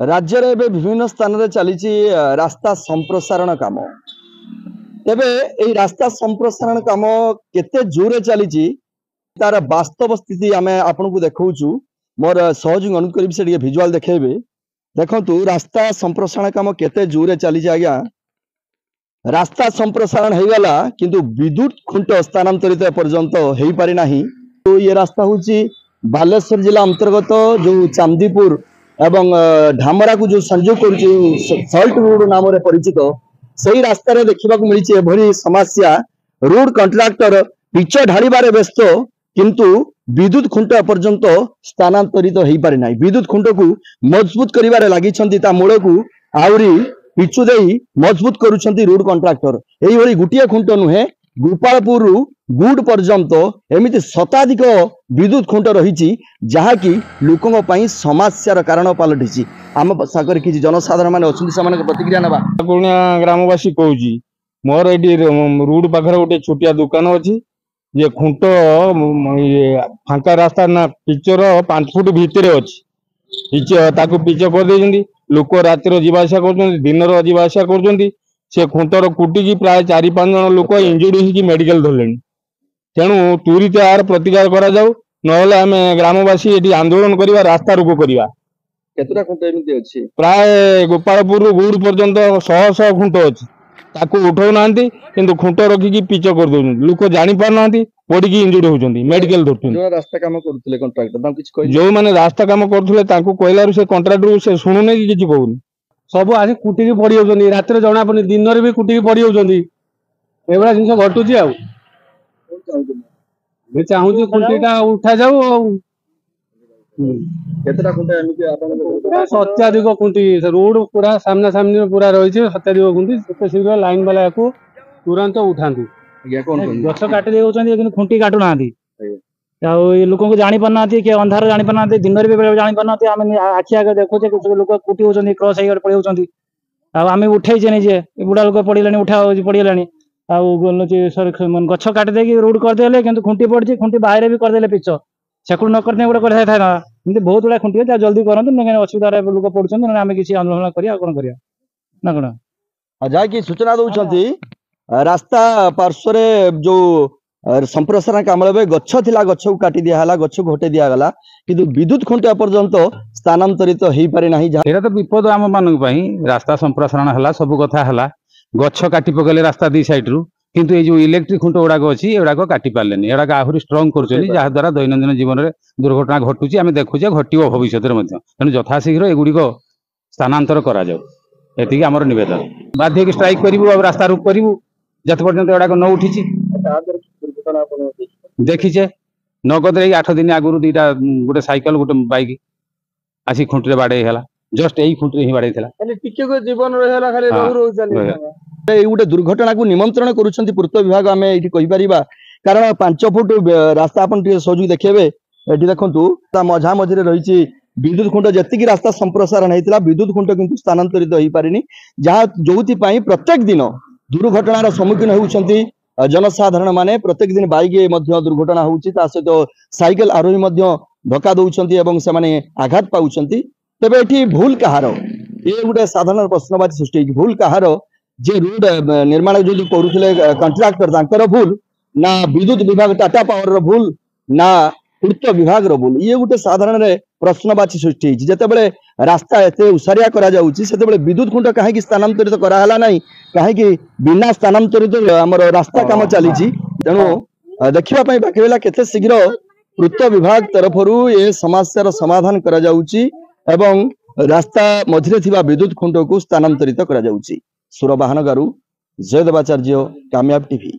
राज्य रे एबे विभिन्न स्थान रे चली रास्ता संप्रसारण काम। तेबे एई रास्ता संप्रसारण काम केते जोरे चली तार वास्तव स्थिति आमे आपनको देखौछु। मोर सहयोग अनुकूल करी से विजुअल देखेबे। देखंतु रास्ता संप्रसारण काम केते जोरे चली आज्ञा। रास्ता संप्रसारण हो गला किंतु विद्युत खुंट स्थानांतरित पर्यंत हो पारि नाही। तो ये रास्ता होची बालेश्वर जिला अंतर्गत जो चांदीपुर एवं ढामरा को जो संयोग कर सल्ट रोड नाम रे परिचित सही रास्ता रे देखा मिली एभली समस्या। रोड कंट्राक्टर पिच ढाड़बार व्यस्त किंतु विद्युत खुंट पर्यंत स्थानांतरित हो पारि नाही। विद्युत खुंट को मजबूत करिवारे लागिछंती ता मूल को आउरी पिचु देई मजबूत करूछंती रोड कंट्राक्टर। एही भली गुटिया खुंट नुहे गोपालपुर गुड पर्यंत एमिति शताधिक विद्युत खुंट रही जहाँकि लोकों पई समस्यार कारण पलटि। आम सागर कि जनसाधारण माने अछंती से प्रतिक्रिया नबा। पुणिया ग्रामवासी कहूँ मोर ये रोड पाखे गोटे छोटिया दुकान अच्छी ये खुंट फांका रास्ता ना पिचर 5 फुट भितर अच्छी ताकू पिच कर दे लोक रातिर जीवासा कर दिन जीवासा कर से खुंटर कुटिकी प्राय 4-5 जन लोक इंजुरी होगी मेडिकल धरले। तेणु तुरीत यार प्रतिकार करा जाऊ नहले आम ग्रामवासी ये आंदोलन करवा रास्ता रोको करवा। केतरा खुंट एमिति अछि प्राय गोपालपुर गुड़ पर्यंत 100 खुंट अच्छी ताकू उठाऊ ना किंतु खुंट रखिकी पिच कर दौरान लोक जानी पार ना पड़ी इंजुरी होती मेडिकल धरते। जो रास्ता काम करथले कंट्राक्टर जो मैंने रास्ता काम करथले ताकू कहलारू से कंट्राक्टर से शुणुने कि किछि कहूनी सब आज कुटिकी पड़ी जाऊँ रात जना पड़े दिन में भी कुटिकी पड़ी जाऊँ एभा जिन घटुची चाहूँ खुंटीटा उठा जाऊ। सत्याधिक खुंटी रोड पूरा सामना सामने पूरा रही सत्याधिक खुंटी शीघ्र लाइन वाला को तुरंत उठाती गछ काटी दे खुंटी काटू ना लोक को जानी पारना कि अंधार जानी पारना दिन में भी जानी पारना आम आखि आगे देखुचे कुछ लोक कुटी होती क्रस हो पड़े होती आम उठे निजे बुढ़ा लोक पड़ा उठा पड़गला गछ काटी दे रोड करदे कि खुंटी पड़ी खुंटी बाहर भी करदे पिच सेकू न करते गोटे कर बहुत गुड़ा खुंटी जल्दी करते असुविधा लोक पड़ुं आम किसी आंदोलन करा कौन करा ना कौन जहाँकि सूचना दौरान रास्ता पार्श्व जो संप्रसारण काम गछ थिला गछ को काटी दिया गछ को हटे दिगला किंतु विद्युत खुंट पर्यंत स्थानांतरित हो पारि नाही। तो विपद आम मान रास्ता संप्रसारण है सब कथा है गछ काटी पकड़े रास्ता दी सैड्रु किंतु ये जो इलेक्ट्रिक खुंट गुड़ाक अच्छी एगुड़ाक काटी पारे एगुड़ाक आहरी स्ट्रंग कर दैनंदिन जीवन में दुर्घटना घटुची आम देखुचे घटो भविष्य में तेणु यथाशीघ्र एगुड़िक स्थानांतर करा आमर नवेदन बाध्य स्ट्राइक करूँ रास्ता रोक करूँ जत पर्यंत एगुड़ाक न उठी देखीचे नगद 8 दिन आगुरी दुईटा गोटे साइकेल गोटे बाइक आसी खुंटी बाड़े जस्ट यही खुंटी ही बाड़े जीवन गोटे दुर्घटना को निमंत्रण करुछंती पूर्त विभाग आम ये कारण 5 फुट रास्ता अपन सहयोग देखेबे ये देखंतु मझा मझे रही विद्युत खुंट जी रास्ता संप्रसारण होता विद्युत खुंट किंतु स्थानांतरित हो पारिनी जहाँ जो प्रत्येक दिन दुर्घटनार सम्मुखीन होउछंती जनसाधारण माने प्रत्येक दिन बाइक दुर्घटना होउछि सहित साइकेल आरोही धक्का दौरान एवं से माने आघात पाउछंती। तेबे एठी भूल कहार ये गोटे साधारण प्रश्नवाची सृष्टि भूल कहार जे रोड निर्माण जो करुले कंट्राक्टर तांकर भूल ना विद्युत विभाग टाटा पावर भूल ना पूर्त विभाग भूल ये गोटे साधारण प्रश्नवाची सृष्टि जितेबाला रास्ता एते उसारिया करा जाउछि सेतेबाला विद्युत खुंट कहीं स्थानांतरित कराला नहीं कहीं बिना स्थानांतरित आमर रास्ता काम चली तेणु देखा बाकी केते शीघ्र पूर्त विभाग तरफ ये समस्यार समाधान करा जाउछि एवं रास्ता मझिरे थिबा विद्युत खुंट को स्थानांतरित करा जाउछि। सुरबाहनगारू जयदेवाचार्य कामयाब टीवी।